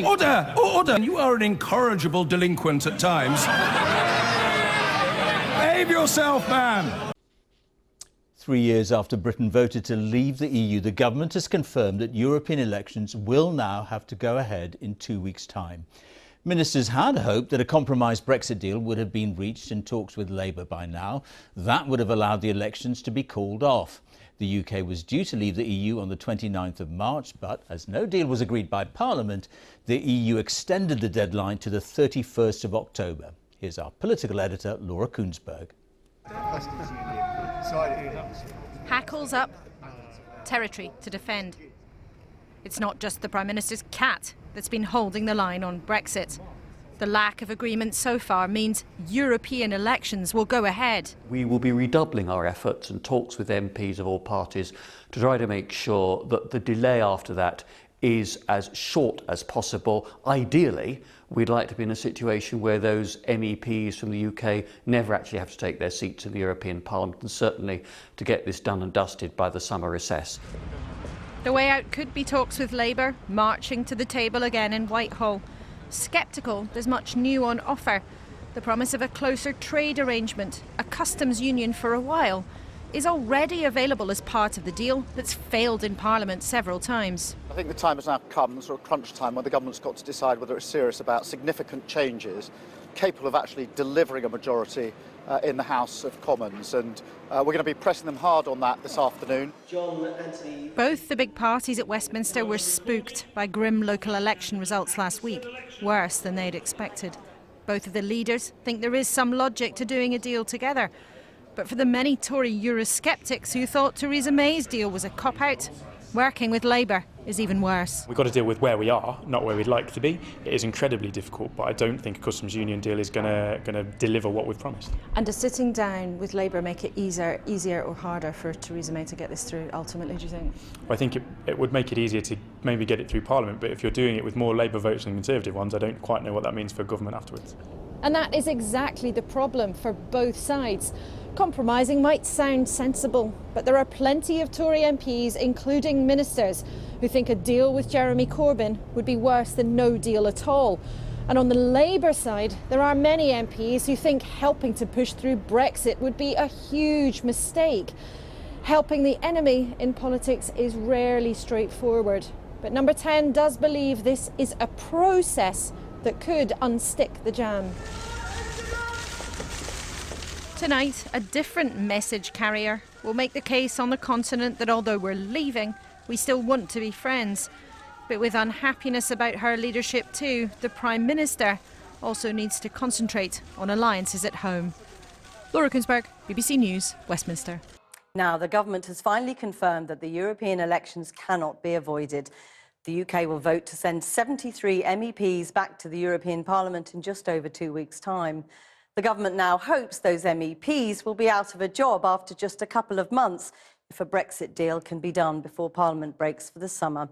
Order! Order! You are an incorrigible delinquent at times. Behave yourself, man! 3 years after Britain voted to leave the EU, the government has confirmed that European elections will now have to go ahead in 2 weeks' time. Ministers had hoped that a compromise Brexit deal would have been reached in talks with Labour by now. That would have allowed the elections to be called off. The UK was due to leave the EU on the 29th of March, but as no deal was agreed by Parliament, the EU extended the deadline to the 31st of October. Here's our political editor, Laura Kunsberg. Hackles up, territory to defend. It's not just the Prime Minister's cat that's been holding the line on Brexit. The lack of agreement so far means European elections will go ahead. We will be redoubling our efforts and talks with MPs of all parties to try to make sure that the delay after that is as short as possible. Ideally, we'd like to be in a situation where those MEPs from the UK never actually have to take their seats in the European Parliament, and certainly to get this done and dusted by the summer recess. The way out could be talks with Labour, marching to the table again in Whitehall. Sceptical there's much new on offer. The promise of a closer trade arrangement, a customs union for a while, is already available as part of the deal that's failed in Parliament several times. I think the time has now come, sort of crunch time, when the government's got to decide whether it's serious about significant changes, capable of actually delivering a majority in the House of Commons, and we're going to be pressing them hard on that this afternoon. Both the big parties at Westminster were spooked by grim local election results last week, worse than they'd expected. Both of the leaders think there is some logic to doing a deal together. But for the many Tory Eurosceptics who thought Theresa May's deal was a cop-out, working with Labour is even worse. We've got to deal with where we are, not where we'd like to be. It is incredibly difficult, but I don't think a customs union deal is going to deliver what we've promised. And does sitting down with Labour make it easier or harder for Theresa May to get this through ultimately, do you think? Well, I think it would make it easier to maybe get it through Parliament, but if you're doing it with more Labour votes than Conservative ones, I don't quite know what that means for government afterwards. And that is exactly the problem for both sides. Compromising might sound sensible, but there are plenty of Tory MPs, including ministers, who think a deal with Jeremy Corbyn would be worse than no deal at all. And on the Labour side, there are many MPs who think helping to push through Brexit would be a huge mistake. Helping the enemy in politics is rarely straightforward. But Number 10 does believe this is a process that could unstick the jam. Tonight, a different message carrier will make the case on the continent that although we're leaving, we still want to be friends. But with unhappiness about her leadership too, the Prime Minister also needs to concentrate on alliances at home. Laura Kunsberg, BBC News, Westminster. Now, the government has finally confirmed that the European elections cannot be avoided. The UK will vote to send 73 MEPs back to the European Parliament in just over 2 weeks' time. The government now hopes those MEPs will be out of a job after just a couple of months if a Brexit deal can be done before Parliament breaks for the summer.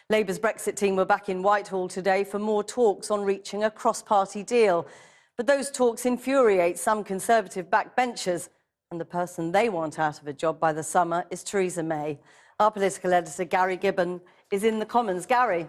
Labour's Brexit team were back in Whitehall today for more talks on reaching a cross-party deal. But those talks infuriate some Conservative backbenchers, and the person they want out of a job by the summer is Theresa May. Our political editor, Gary Gibbon, is in the Commons. Gary.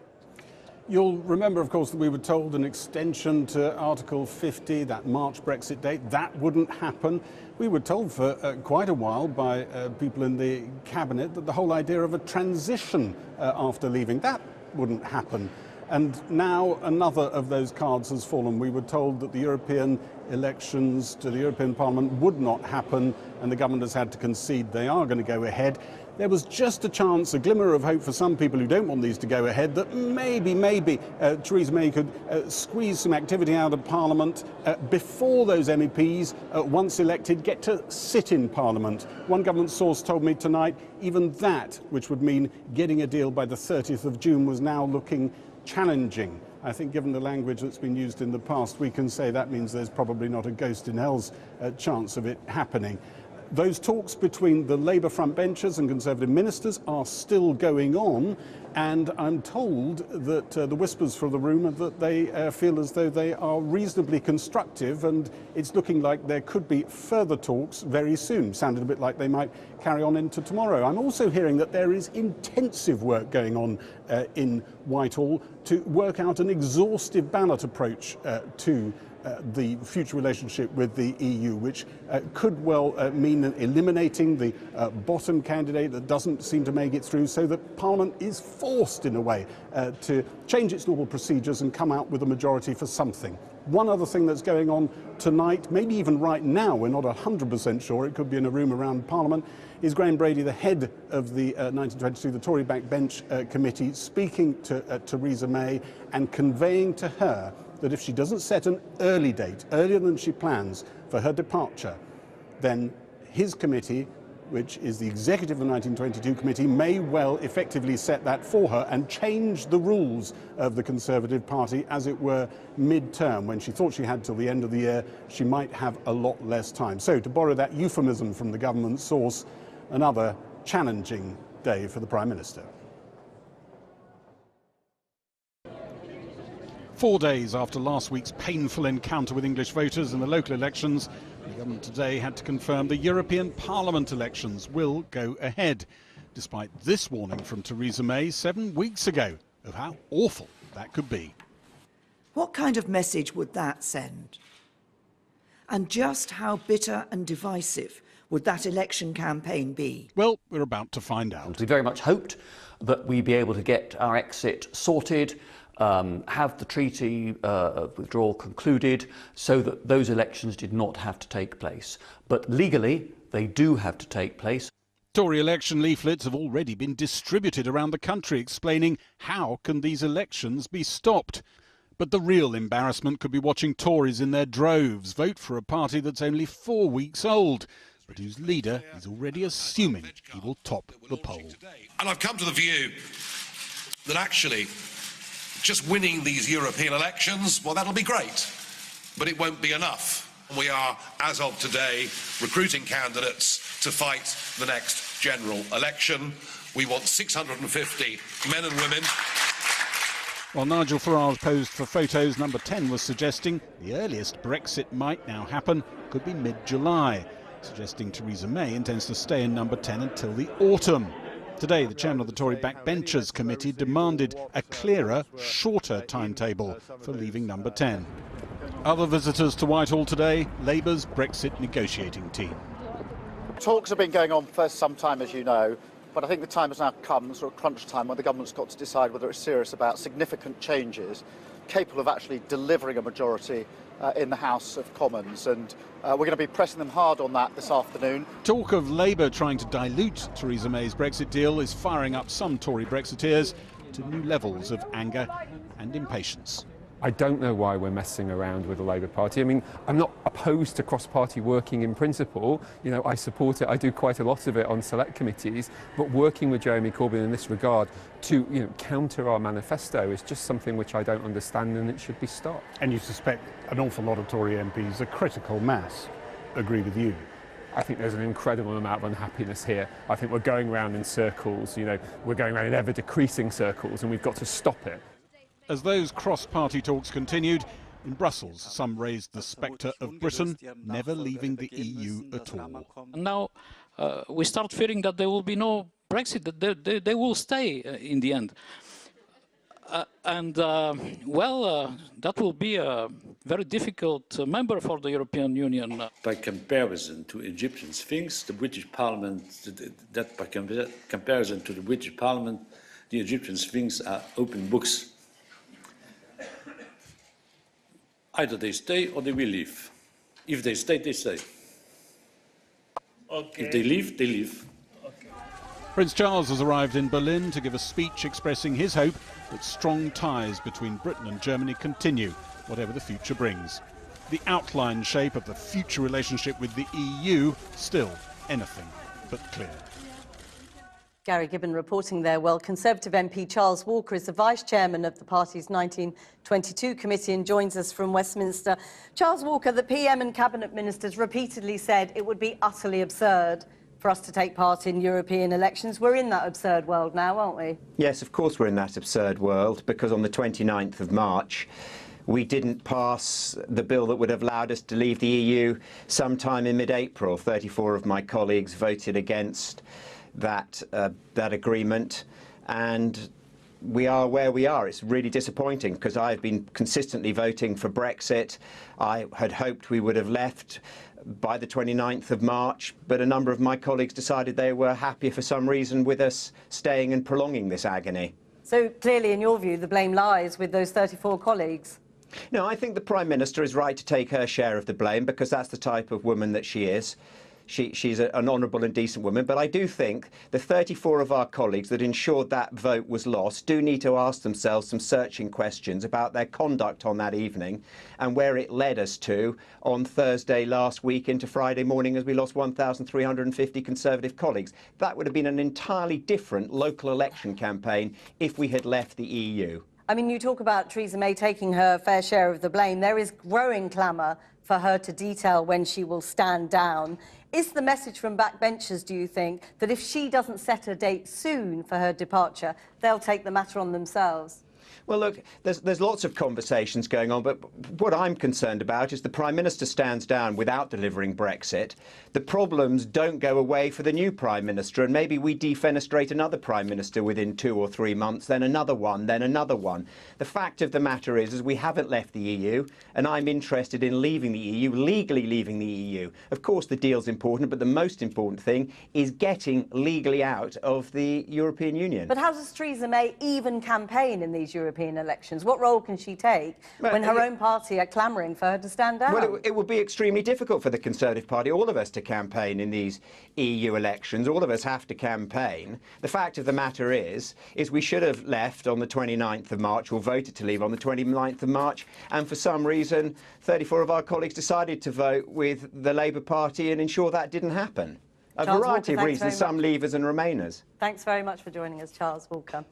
You'll remember, of course, that we were told an extension to Article 50, that March Brexit date, that wouldn't happen. We were told for quite a while by people in the Cabinet that the whole idea of a transition after leaving, that wouldn't happen. And now another of those cards has fallen. We were told that the European elections to the European Parliament would not happen, and the government has had to concede they are going to go ahead. There was just a chance, a glimmer of hope for some people who don't want these to go ahead, that maybe Theresa May could squeeze some activity out of Parliament before those MEPs, once elected, get to sit in Parliament. One government source told me tonight even that, which would mean getting a deal by the 30th of June, was now looking challenging. I think given the language that's been used in the past, we can say that means there's probably not a ghost in hell's chance of it happening. Those talks between the Labour frontbenchers and Conservative ministers are still going on, and I'm told that the whispers from the room are that they feel as though they are reasonably constructive, and it's looking like there could be further talks very soon. Sounded a bit like they might carry on into tomorrow. I'm also hearing that there is intensive work going on in Whitehall to work out an exhaustive ballot approach to the future relationship with the EU, which could well mean eliminating the bottom candidate that doesn't seem to make it through, so that Parliament is forced, in a way, to change its normal procedures and come out with a majority for something. One other thing that's going on tonight, maybe even right now, we're not 100% sure, it could be in a room around Parliament, is Graham Brady, the head of the 1922, the Tory backbench committee, speaking to Theresa May and conveying to her that if she doesn't set an early date, earlier than she plans, for her departure, then his committee, which is the executive of the 1922 committee, may well effectively set that for her and change the rules of the Conservative Party, as it were, mid-term. When she thought she had till the end of the year, she might have a lot less time. So, to borrow that euphemism from the government source, another challenging day for the Prime Minister. 4 days after last week's painful encounter with English voters in the local elections, the government today had to confirm the European Parliament elections will go ahead, despite this warning from Theresa May 7 weeks ago of how awful that could be. What kind of message would that send? And just how bitter and divisive would that election campaign be? Well, we're about to find out. We very much hoped that we'd be able to get our exit sorted, have the treaty withdrawal concluded, so that those elections did not have to take place. But legally, they do have to take place. Tory election leaflets have already been distributed around the country explaining how can these elections be stopped. But the real embarrassment could be watching Tories in their droves vote for a party that's only 4 weeks old, but whose leader is already assuming he will top the poll. And I've come to the view that actually just winning these European elections, well, that'll be great, but it won't be enough. We are, as of today, recruiting candidates to fight the next general election. We want 650 men and women. While Nigel Farage posed for photos, number 10 was suggesting the earliest Brexit might now happen could be mid-July, suggesting Theresa May intends to stay in number 10 until the autumn. Today, the chairman of the Tory backbenchers committee demanded a clearer, shorter timetable for leaving number 10. Other visitors to Whitehall today, Labour's Brexit negotiating team. Talks have been going on for some time, as you know, but I think the time has now come, sort of crunch time, when the government's got to decide whether it's serious about significant changes capable of actually delivering a majority in the House of Commons, and we're going to be pressing them hard on that this afternoon. Talk of Labour trying to dilute Theresa May's Brexit deal is firing up some Tory Brexiteers to new levels of anger and impatience. I don't know why we're messing around with the Labour Party. I mean, I'm not opposed to cross-party working in principle. You know, I support it. I do quite a lot of it on select committees. But working with Jeremy Corbyn in this regard to, counter our manifesto is just something which I don't understand, and it should be stopped. And you suspect an awful lot of Tory MPs, a critical mass, agree with you? I think there's an incredible amount of unhappiness here. I think we're going around in circles. We're going around in ever-decreasing circles, and we've got to stop it. As those cross-party talks continued, in Brussels, some raised the spectre of Britain never leaving the EU at all. Now we start fearing that there will be no Brexit, that they will stay in the end. That will be a very difficult member for the European Union. By comparison to Egyptian Sphinx, the British Parliament, by comparison to the British Parliament, the Egyptian Sphinx are open books. Either they stay or they will leave. If they stay, they stay. Okay. If they leave, they leave. Okay. Prince Charles has arrived in Berlin to give a speech expressing his hope that strong ties between Britain and Germany continue, whatever the future brings. The outline shape of the future relationship with the EU still anything but clear. Gary Gibbon reporting there. Well, Conservative MP Charles Walker is the vice chairman of the party's 1922 committee and joins us from Westminster. Charles Walker, the PM and cabinet ministers repeatedly said it would be utterly absurd for us to take part in European elections. We're in that absurd world now, aren't we? Yes, of course we're in that absurd world, because on the 29th of March, we didn't pass the bill that would have allowed us to leave the EU sometime in mid-April. 34 of my colleagues voted against that agreement, and we are where we are. It's really disappointing, because I've been consistently voting for Brexit. I had hoped we would have left by the 29th of March, but a number of my colleagues decided they were happier for some reason with us staying and prolonging this agony. So clearly, in your view, the blame lies with those 34 colleagues. No, I think the Prime Minister is right to take her share of the blame, because that's the type of woman that she is. She's an honourable and decent woman, but I do think the 34 of our colleagues that ensured that vote was lost do need to ask themselves some searching questions about their conduct on that evening and where it led us to on Thursday last week into Friday morning, as we lost 1,350 Conservative colleagues. That would have been an entirely different local election campaign if we had left the EU. I mean, you talk about Theresa May taking her fair share of the blame. There is growing clamour for her to detail when she will stand down. Is the message from backbenchers, do you think, that if she doesn't set a date soon for her departure, they'll take the matter on themselves? Well, look, there's lots of conversations going on, but what I'm concerned about is the Prime Minister stands down without delivering Brexit. The problems don't go away for the new Prime Minister, and maybe we defenestrate another Prime Minister within 2 or 3 months, then another one, then another one. The fact of the matter is we haven't left the EU, and I'm interested in leaving the EU, legally leaving the EU. Of course, the deal's important, but the most important thing is getting legally out of the European Union. But how does Theresa May even campaign in these European elections? What role can she take when her own party are clamouring for her to stand down? Well, it would be extremely difficult for the Conservative Party, all of us, to campaign in these EU elections. All of us have to campaign. The fact of the matter is we should have left on the 29th of March, or voted to leave on the 29th of March, and for some reason 34 of our colleagues decided to vote with the Labour Party and ensure that didn't happen. A variety of reasons, some leavers and remainers. Thanks very much for joining us, Charles Walker.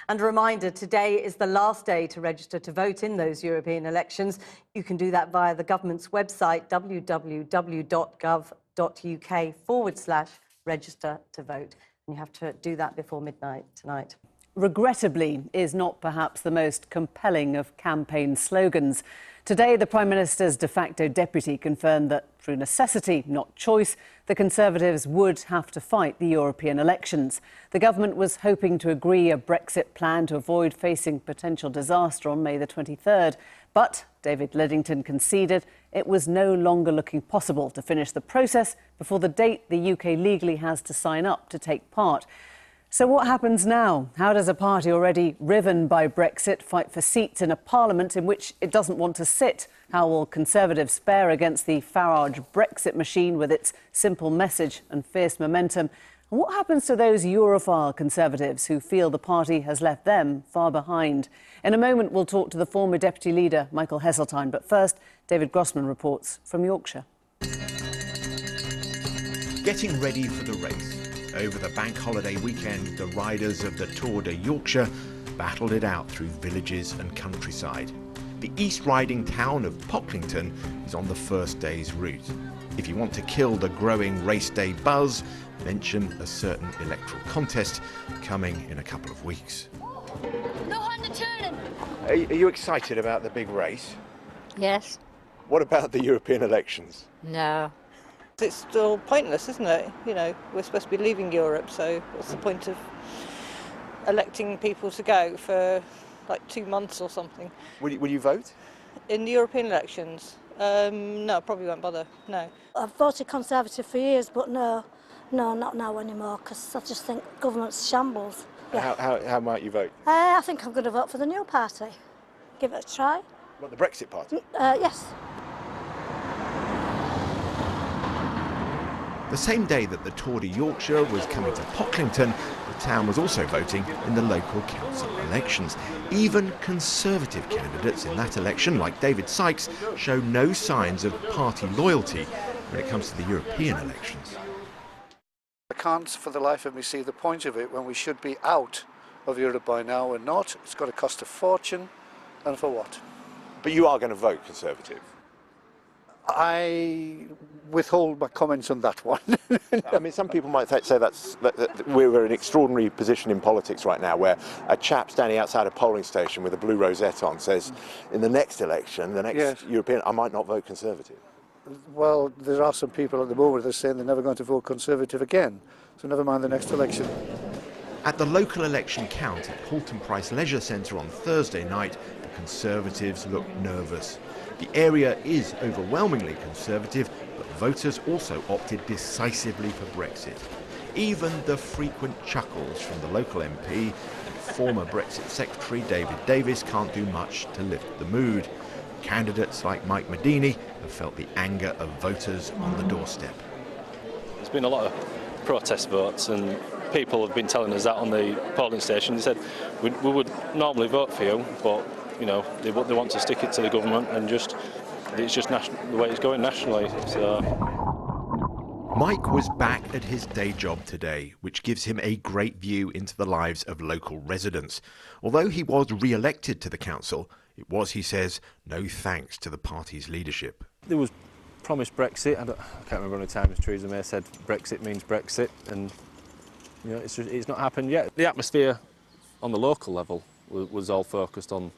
And a reminder, today is the last day to register to vote in those European elections. You can do that via the government's website, www.gov.uk/register to vote. And you have to do that before midnight tonight. Regrettably is not perhaps the most compelling of campaign slogans. Today, the Prime Minister's de facto deputy confirmed that through necessity, not choice, the Conservatives would have to fight the European elections. The government was hoping to agree a Brexit plan to avoid facing potential disaster on May the 23rd. But David Lidington conceded it was no longer looking possible to finish the process before the date the UK legally has to sign up to take part. So what happens now? How does a party already riven by Brexit fight for seats in a parliament in which it doesn't want to sit? How will Conservatives fare against the Farage Brexit machine with its simple message and fierce momentum? And what happens to those Europhile Conservatives who feel the party has left them far behind? In a moment, we'll talk to the former Deputy Leader, Michael Heseltine. But first, David Grossman reports from Yorkshire. Getting ready for the race. Over the bank holiday weekend, the riders of the Tour de Yorkshire battled it out through villages and countryside. The East Riding town of Pocklington is on the first day's route. If you want to kill the growing race day buzz, mention a certain electoral contest coming in a couple of weeks. No hand to turning. Are you excited about the big race? Yes. What about the European elections? No. It's still pointless, isn't it? You know, we're supposed to be leaving Europe, so what's the point of electing people to go for like 2 months or something? Will you vote? In the European elections? No, probably won't bother, no. I've voted Conservative for years, but no, not now anymore, because I just think government's shambles. Yeah. How might you vote? I think I'm going to vote for the new party. Give it a try. What, the Brexit party? Yes. The same day that the Tour de Yorkshire was coming to Pocklington, the town was also voting in the local council elections. Even Conservative candidates in that election, like David Sykes, show no signs of party loyalty when it comes to the European elections. I can't for the life of me see the point of it when we should be out of Europe by now. We're not. It's got to cost a fortune, and for what? But you are going to vote Conservative? I withhold my comments on that one. I mean, some people might say that we're in an extraordinary position in politics right now, where a chap standing outside a polling station with a blue rosette on says, in the next election, the next European, I might not vote Conservative. Well, there are some people at the moment that are saying they're never going to vote Conservative again, so never mind the next election. At the local election count at Halton Price Leisure Centre on Thursday night, the Conservatives look nervous. The area is overwhelmingly Conservative, but voters also opted decisively for Brexit. Even the frequent chuckles from the local MP and former Brexit Secretary David Davis can't do much to lift the mood. Candidates like Mike Medini have felt the anger of voters on the doorstep. There's been a lot of protest votes, and people have been telling us that on the polling station. They said we would normally vote for you, but you know they want to stick it to the government, and it's just the way it's going nationally. So. Mike was back at his day job today, which gives him a great view into the lives of local residents. Although he was re-elected to the council, it was, he says, no thanks to the party's leadership. There was promised Brexit. I can't remember how many times Theresa May said Brexit means Brexit, and you know it's not happened yet. The atmosphere on the local level was all focused on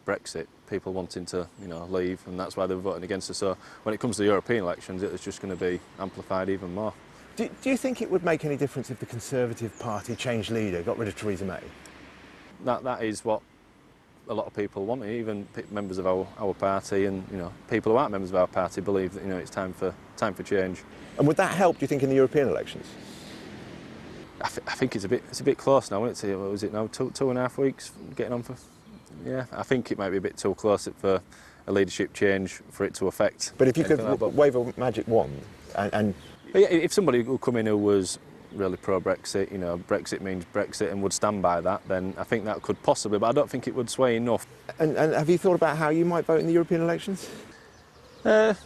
Brexit, people wanting to leave, and that's why they were voting against us. So when it comes to the European elections, it's just going to be amplified even more. Do you think it would make any difference if the Conservative Party changed leader, got rid of Theresa May? That is what a lot of people want, even members of our party, and people who aren't members of our party believe that it's time for change. And would that help, do you think, in the European elections? I think it's a bit close now, isn't it? What was it now? 2.5 weeks getting on for. Yeah, I think it might be a bit too close for a leadership change for it to affect. But if you could wave a magic wand and yeah, if somebody would come in who was really pro-Brexit, Brexit means Brexit, and would stand by that, then I think that could possibly, but I don't think it would sway enough. And have you thought about how you might vote in the European elections? Not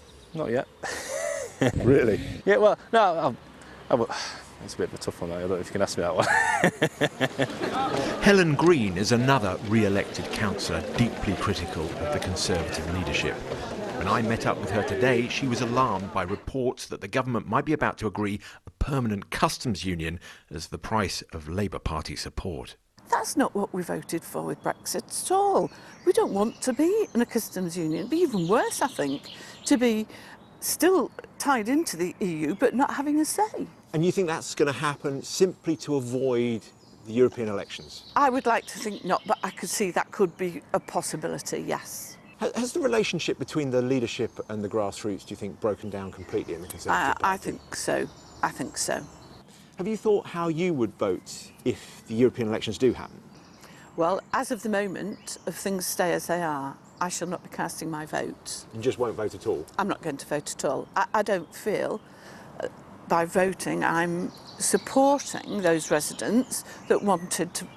yet. Really? Yeah, well, no, it's a bit of a tough one, I don't know if you can ask me that one. Helen Green is another re-elected councillor deeply critical of the Conservative leadership. When I met up with her today, she was alarmed by reports that the government might be about to agree a permanent customs union as the price of Labour Party support. That's not what we voted for with Brexit at all. We don't want to be in a customs union. It'd be even worse, I think, to be still tied into the EU but not having a say. And you think that's going to happen simply to avoid the European elections? I would like to think not, but I could see that could be a possibility, yes. Has the relationship between the leadership and the grassroots, do you think, broken down completely in the Conservative Party? I think so. I think so. Have you thought how you would vote if the European elections do happen? Well, as of the moment, if things stay as they are, I shall not be casting my vote. You just won't vote at all? I'm not going to vote at all. I don't feel by voting I'm supporting those residents that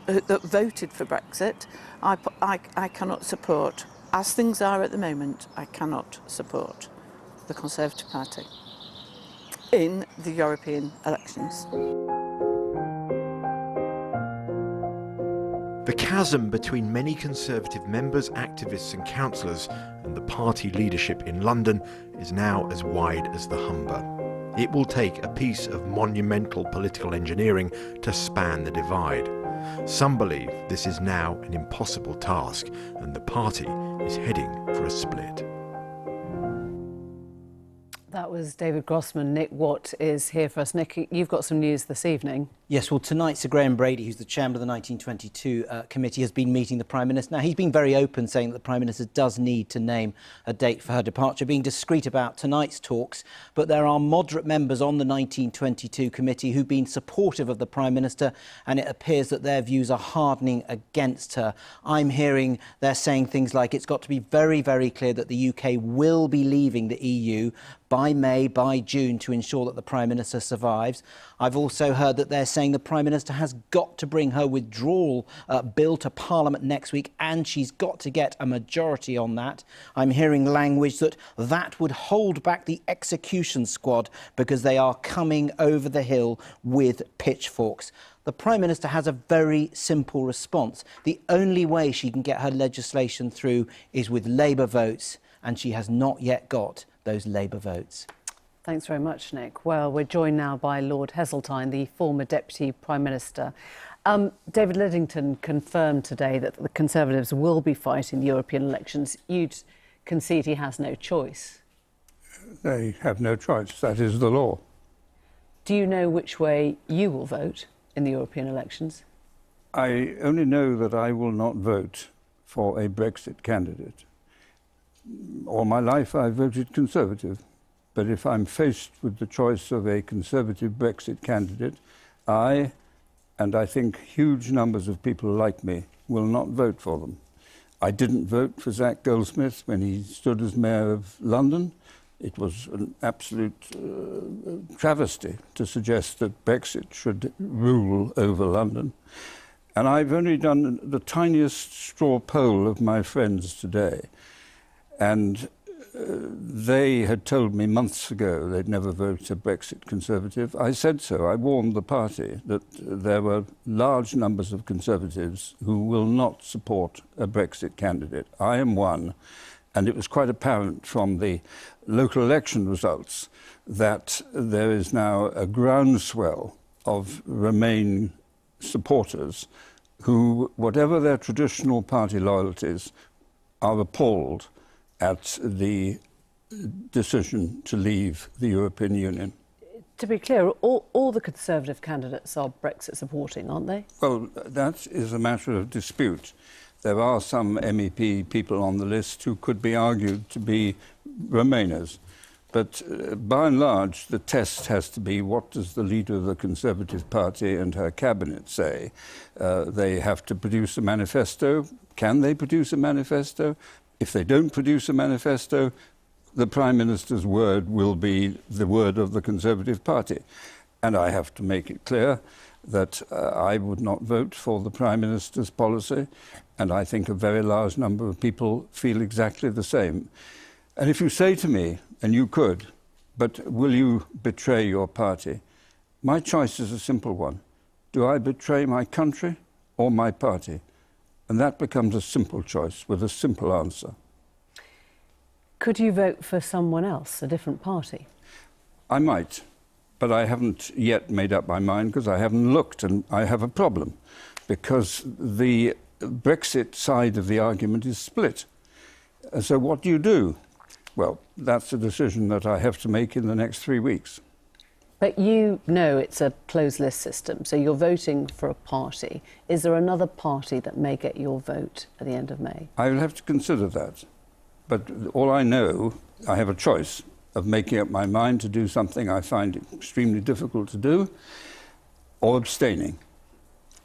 that voted for Brexit. I cannot support. As things are at the moment, I cannot support the Conservative Party in the European elections. The chasm between many Conservative members, activists and councillors and the party leadership in London is now as wide as the Humber. It will take a piece of monumental political engineering to span the divide. Some believe this is now an impossible task and the party is heading for a split. That was David Grossman. Nick Watt is here for us. Nick, you've got some news this evening. Yes, well, tonight Sir Graham Brady, who's the chairman of the 1922 committee, has been meeting the Prime Minister. Now, he's been very open, saying that the Prime Minister does need to name a date for her departure, being discreet about tonight's talks. But there are moderate members on the 1922 committee who've been supportive of the Prime Minister, and it appears that their views are hardening against her. I'm hearing they're saying things like it's got to be very, very clear that the UK will be leaving the EU by May, by June, to ensure that the Prime Minister survives. I've also heard that they're saying saying the Prime Minister has got to bring her withdrawal bill to Parliament next week, and she's got to get a majority on that. I'm hearing language that would hold back the execution squad because they are coming over the hill with pitchforks. The Prime Minister has a very simple response. The only way she can get her legislation through is with Labour votes, and she has not yet got those Labour votes. Thanks very much, Nick. Well, we're joined now by Lord Heseltine, the former Deputy Prime Minister. David Lidington confirmed today that the Conservatives will be fighting the European elections. You'd concede he has no choice. They have no choice. That is the law. Do you know which way you will vote in the European elections? I only know that I will not vote for a Brexit candidate. All my life I've voted Conservative, but if I'm faced with the choice of a Conservative Brexit candidate, I, and I think huge numbers of people like me, will not vote for them. I didn't vote for Zach Goldsmith when he stood as Mayor of London. It was an absolute travesty to suggest that Brexit should rule over London. And I've only done the tiniest straw poll of my friends today. And they had told me months ago they'd never vote a Brexit Conservative. I said so. I warned the party that there were large numbers of Conservatives who will not support a Brexit candidate. I am one. And it was quite apparent from the local election results that there is now a groundswell of Remain supporters who, whatever their traditional party loyalties, are appalled at the decision to leave the European Union. To be clear, all the Conservative candidates are Brexit supporting, aren't they? Well, that is a matter of dispute. There are some MEP people on the list who could be argued to be Remainers. But by and large, the test has to be what does the leader of the Conservative Party and her cabinet say? They have to produce a manifesto. Can they produce a manifesto? If they don't produce a manifesto, the Prime Minister's word will be the word of the Conservative Party. And I have to make it clear that I would not vote for the Prime Minister's policy, and I think a very large number of people feel exactly the same. And if you say to me, and you could, but will you betray your party? My choice is a simple one. Do I betray my country or my party? And that becomes a simple choice with a simple answer. Could you vote for someone else, a different party? I might, but I haven't yet made up my mind because I haven't looked, and I have a problem because the Brexit side of the argument is split. So what do you do? Well, that's a decision that I have to make in the next 3 weeks. But you know it's a closed list system, so you're voting for a party. Is there another party that may get your vote at the end of May? I will have to consider that. But all I know, I have a choice of making up my mind to do something I find extremely difficult to do, or abstaining.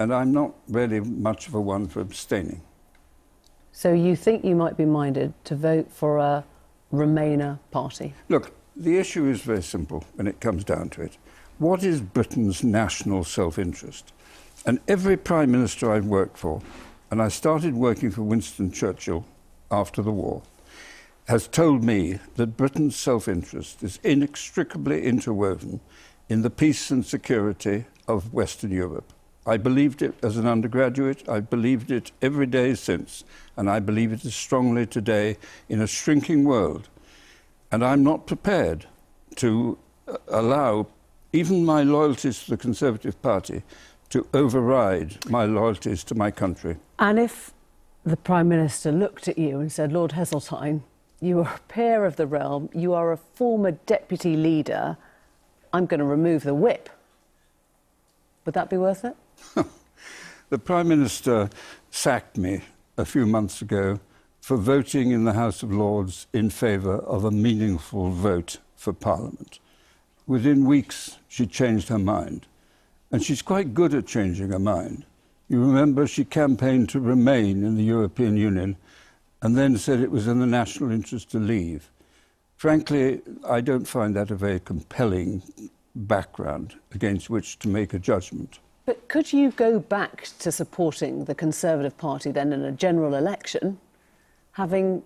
And I'm not really much of a one for abstaining. So you think you might be minded to vote for a Remainer party? Look, the issue is very simple when it comes down to it. What is Britain's national self-interest? And every Prime Minister I've worked for, and I started working for Winston Churchill after the war, has told me that Britain's self-interest is inextricably interwoven in the peace and security of Western Europe. I believed it as an undergraduate, I've believed it every day since, and I believe it as strongly today in a shrinking world. And I'm not prepared to allow even my loyalties to the Conservative Party to override my loyalties to my country. And if the Prime Minister looked at you and said, Lord Heseltine, you are a peer of the realm, you are a former deputy leader, I'm going to remove the whip. Would that be worth it? The Prime Minister sacked me a few months ago for voting in the House of Lords in favour of a meaningful vote for Parliament. Within weeks, she changed her mind. And she's quite good at changing her mind. You remember she campaigned to remain in the European Union and then said it was in the national interest to leave. Frankly, I don't find that a very compelling background against which to make a judgment. But could you go back to supporting the Conservative Party then in a general election, having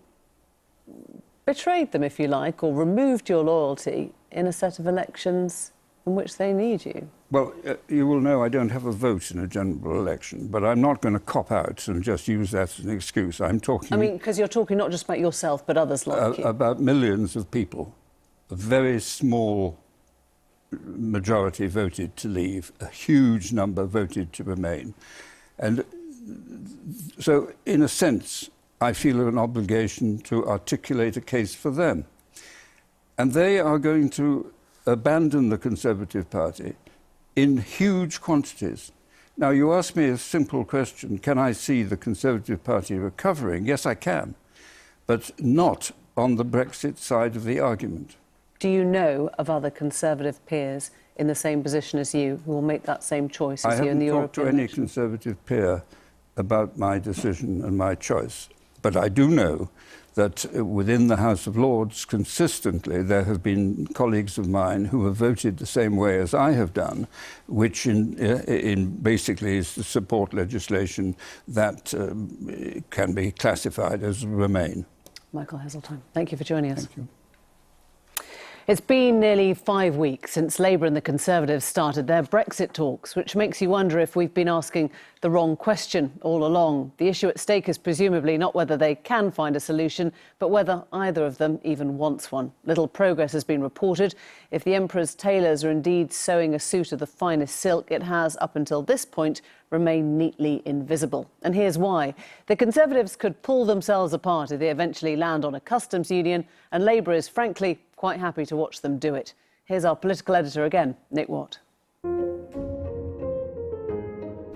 betrayed them, if you like, or removed your loyalty in a set of elections in which they need you? Well, you will know I don't have a vote in a general election, but I'm not going to cop out and just use that as an excuse. I'm talking... I mean, because you're talking not just about yourself, but others like you. About millions of people. A very small majority voted to leave. A huge number voted to remain. And so, in a sense, I feel an obligation to articulate a case for them. And they are going to abandon the Conservative Party in huge quantities. Now, you ask me a simple question, can I see the Conservative Party recovering? Yes, I can, but not on the Brexit side of the argument. Do you know of other Conservative peers in the same position as you who will make that same choice as you in the European I haven't talked to any election? Conservative peer about my decision and my choice, but I do know that within the House of Lords, consistently, there have been colleagues of mine who have voted the same way as I have done, which in basically is to support legislation that can be classified as Remain. Michael Heseltine, thank you for joining us. Thank you. It's been nearly 5 weeks since Labour and the Conservatives started their Brexit talks, which makes you wonder if we've been asking the wrong question all along. The issue at stake is presumably not whether they can find a solution, but whether either of them even wants one. Little progress has been reported. If the Emperor's tailors are indeed sewing a suit of the finest silk, it has, up until this point, remained neatly invisible. And here's why. The Conservatives could pull themselves apart if they eventually land on a customs union, and Labour is, frankly, quite happy to watch them do it. Here's our political editor again, Nick Watt.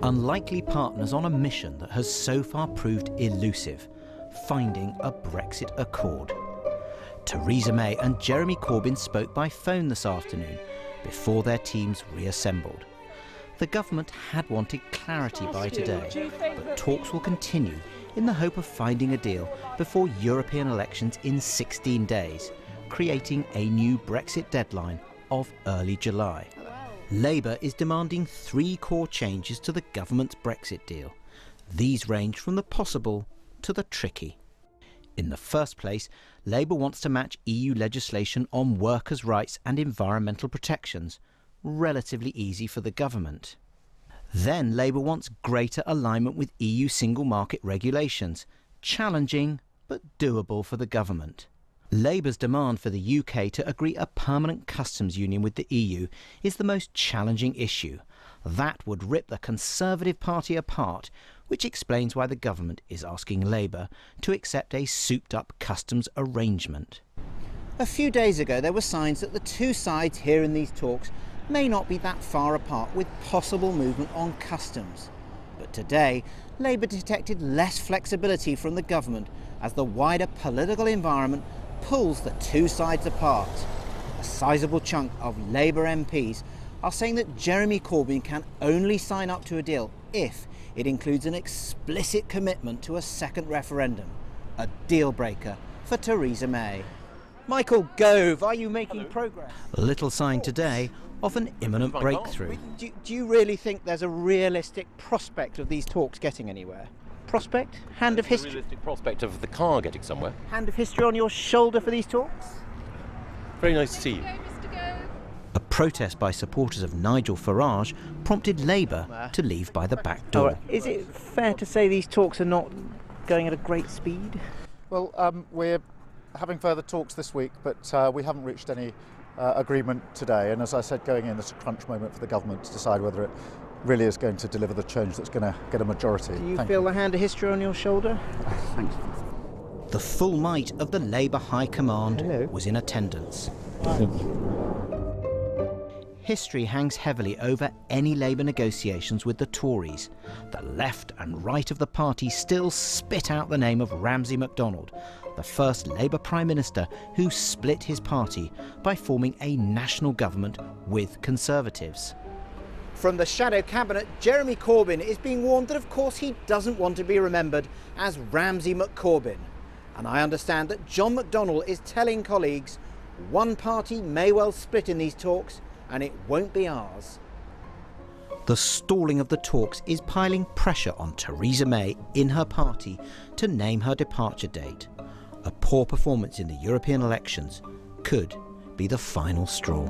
Unlikely partners on a mission that has so far proved elusive, finding a Brexit accord. Theresa May and Jeremy Corbyn spoke by phone this afternoon before their teams reassembled. The government had wanted clarity by today, but talks will continue in the hope of finding a deal before European elections in 16 days, creating a new Brexit deadline of early July. Labour is demanding 3 core changes to the government's Brexit deal. These range from the possible to the tricky. In the first place, Labour wants to match EU legislation on workers' rights and environmental protections, relatively easy for the government. Then Labour wants greater alignment with EU single market regulations, challenging but doable for the government. Labour's demand for the UK to agree a permanent customs union with the EU is the most challenging issue. That would rip the Conservative Party apart, which explains why the government is asking Labour to accept a souped-up customs arrangement. A few days ago, there were signs that the two sides here in these talks may not be that far apart with possible movement on customs. But today, Labour detected less flexibility from the government as the wider political environment pulls the two sides apart. A sizable chunk of Labour MPs are saying that Jeremy Corbyn can only sign up to a deal if it includes an explicit commitment to a second referendum, a deal breaker for Theresa May. Michael Gove, are you making progress? Little sign today of an imminent breakthrough. Do you really think there's a realistic prospect of these talks getting anywhere? Prospect? Hand of history? Realistic prospect of the car getting somewhere. Hand of history on your shoulder for these talks? Very nice to see you. A protest by supporters of Nigel Farage prompted Labour to leave by the back door. Is it fair to say these talks are not going at a great speed? Well, we're having further talks this week, but we haven't reached any agreement today. And as I said, going in, it's a crunch moment for the government to decide whether it really is going to deliver the change that's going to get a majority. Do you feel the hand of history on your shoulder? Thanks. The full might of the Labour High Command was in attendance. History hangs heavily over any Labour negotiations with the Tories. The left and right of the party still spit out the name of Ramsay MacDonald, the first Labour Prime Minister who split his party by forming a national government with Conservatives. From the shadow cabinet, Jeremy Corbyn is being warned that of course he doesn't want to be remembered as Ramsay McCorbyn. And I understand that John McDonnell is telling colleagues one party may well split in these talks and it won't be ours. The stalling of the talks is piling pressure on Theresa May in her party to name her departure date. A poor performance in the European elections could be the final straw.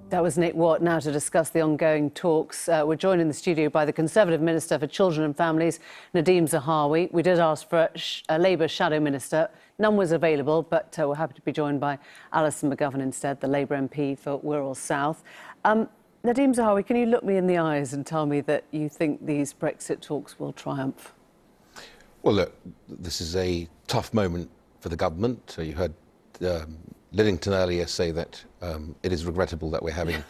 That was Nick Watt. Now to discuss the ongoing talks, we're joined in the studio by the Conservative Minister for Children and Families, Nadhim Zahawi. We did ask for a Labour Shadow Minister. None was available, but we're happy to be joined by Alison McGovern instead, the Labour MP for Wirral South. Nadhim Zahawi, can you look me in the eyes and tell me that you think these Brexit talks will triumph? Well, look, this is a tough moment for the government. You heard Liddington earlier say that it is regrettable that we're having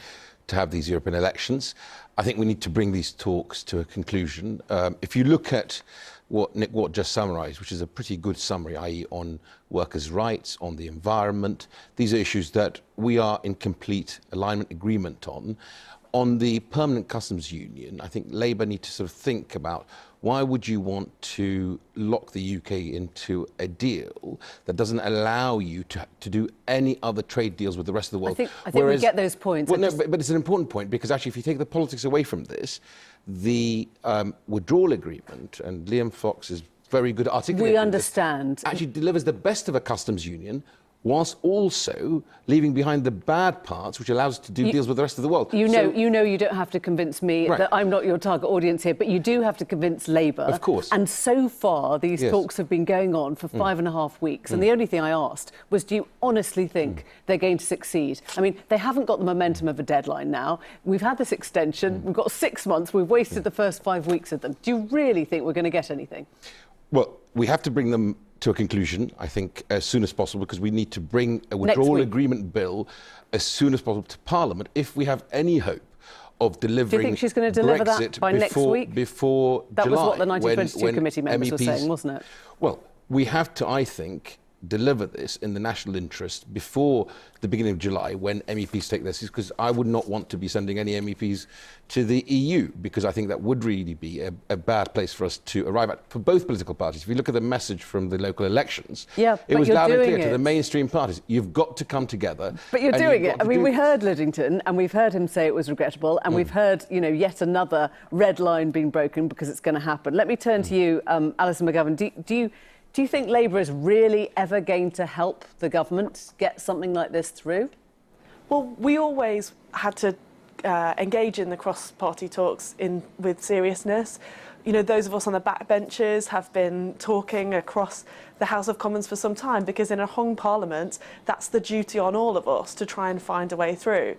to have these European elections. I think we need to bring these talks to a conclusion. If you look at what Nick Watt just summarised, which is a pretty good summary, i.e. on workers' rights, on the environment, these are issues that we are in complete alignment agreement on. On the permanent customs union, I think Labour need to sort of think about why would you want to lock the UK into a deal that doesn't allow you to do any other trade deals with the rest of the world? I think we get those points. Well, no, but it's an important point, because actually if you take the politics away from this, the withdrawal agreement, and Liam Fox is very good at articulating we understand this, actually delivers the best of a customs union, whilst also leaving behind the bad parts, which allows us to do deals with the rest of the world. You know you don't have to convince me that I'm not your target audience here, but you do have to convince Labour. Of course. And so far, these talks have been going on for 5.5 weeks, and the only thing I asked was, do you honestly think they're going to succeed? I mean, they haven't got the momentum of a deadline now. We've had this extension. We've got 6 months. We've wasted the first 5 weeks of them. Do you really think we're going to get anything? Well, we have to bring them to a conclusion, I think, as soon as possible, because we need to bring a withdrawal agreement bill as soon as possible to Parliament if we have any hope of delivering. Do you think she's going to deliver Brexit that by next week? Before that July, was what the 1922 committee members were saying, wasn't it? Well, we have to, I think, deliver this in the national interest before the beginning of July, when MEPs take their seats, because I would not want to be sending any MEPs to the EU, because I think that would really be a bad place for us to arrive at, for both political parties. If you look at the message from the local elections, it was loud and clear to the mainstream parties. You've got to come together. But you're doing it. I mean, we heard Liddington, and we've heard him say it was regrettable, and we've heard, you know, yet another red line being broken because it's going to happen. Let me turn to you, Alison McGovern. Do you think Labour is really ever going to help the government get something like this through? Well, we always had to engage in the cross-party talks with seriousness. You know, those of us on the backbenches have been talking across the House of Commons for some time, because in a hung parliament, that's the duty on all of us to try and find a way through.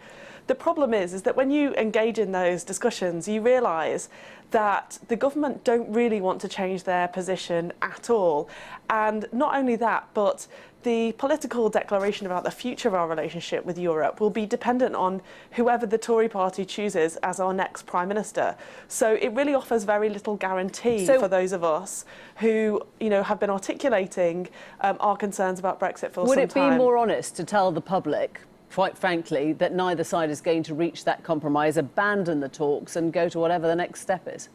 The problem is that when you engage in those discussions, you realise that the government don't really want to change their position at all. And not only that, but the political declaration about the future of our relationship with Europe will be dependent on whoever the Tory party chooses as our next Prime Minister. So it really offers very little guarantee for those of us who, you know, have been articulating our concerns about Brexit for some time. Would it be more honest to tell the public, quite frankly, that neither side is going to reach that compromise, abandon the talks and go to whatever the next step is?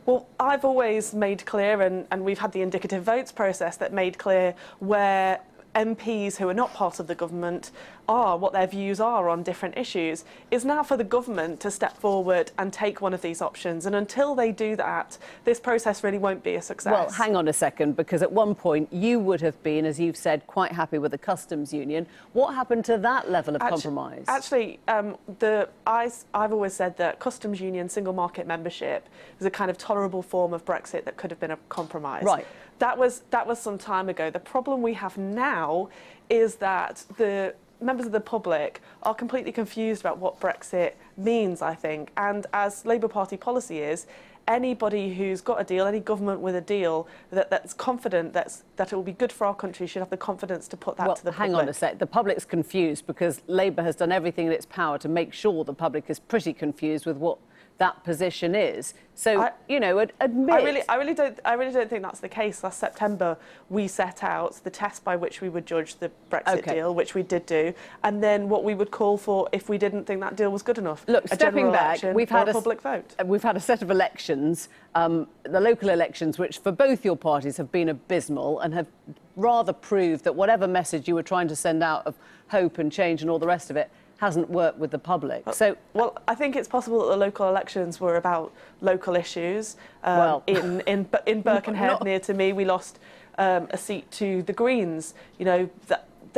Well, I've always made clear, and we've had the indicative votes process that made clear where MPs who are not part of the government are, what their views are on different issues. Is now for the government to step forward and take one of these options. And until they do that, this process really won't be a success. Well, hang on a second, because at one point you would have been, as you've said, quite happy with the customs union. What happened to that level of compromise? Actually, I've always said that customs union, single market membership is a kind of tolerable form of Brexit that could have been a compromise. Right. That was some time ago. The problem we have now is that the members of the public are completely confused about what Brexit means, I think. And as Labour Party policy is, anybody who's got a deal, any government with a deal that's confident that it will be good for our country should have the confidence to put that to the public. Hang on a sec. The public's confused because Labour has done everything in its power to make sure the public is pretty confused with what that position is. So, you know, admit. I really don't think that's the case. Last September, we set out the test by which we would judge the Brexit deal, which we did do, and then what we would call for if we didn't think that deal was good enough. Look, stepping back, we've had a public vote. We've had a set of elections, the local elections, which for both your parties have been abysmal and have rather proved that whatever message you were trying to send out of hope and change and all the rest of it hasn't worked with the public. Well, I think it's possible that the local elections were about local issues. In Birkenhead, near to me, we lost a seat to the Greens. You know,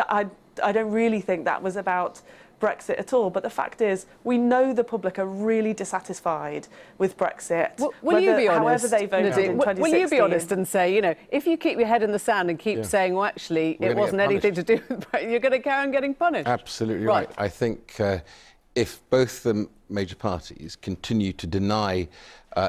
I don't really think that was about Brexit at all. But the fact is, we know the public are really dissatisfied with Brexit. Will you be honest, however they voted in 2016. Will you be honest and say, you know, if you keep your head in the sand and keep saying, well, actually, it wasn't anything to do with Brexit, you're going to carry on getting punished? Absolutely right. I think if both the major parties continue to deny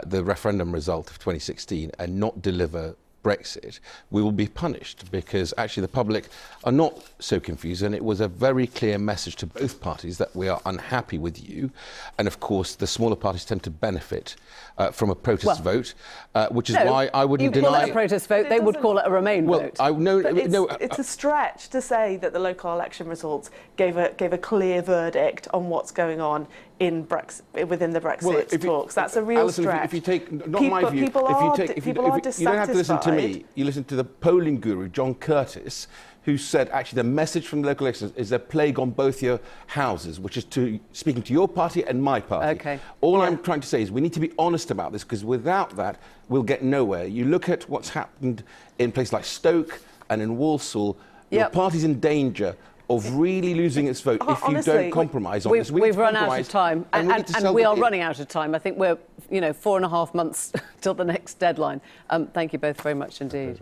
the referendum result of 2016 and not deliver Brexit, we will be punished, because actually the public are not so confused, and it was a very clear message to both parties that we are unhappy with you. And of course the smaller parties tend to benefit from a protest vote, which is why I wouldn't deny... You call it a protest vote, they would call it a Remain vote. It's a stretch to say that the local election results gave a clear verdict on what's going on in within the Brexit talks. That's a real Alison, stretch. If you take, not my view, people are you don't have to listen to me, you listen to the polling guru, John Curtis, who said actually the message from the local elections is a plague on both your houses, which is speaking to your party and my party. Okay. All I'm trying to say is we need to be honest about this, because without that, we'll get nowhere. You look at what's happened in places like Stoke and in Walsall, your party's in danger of really losing its vote if you don't compromise on this. We've run out of time, and we are running out of time. I think we're, 4.5 months till the next deadline. Thank you both very much indeed.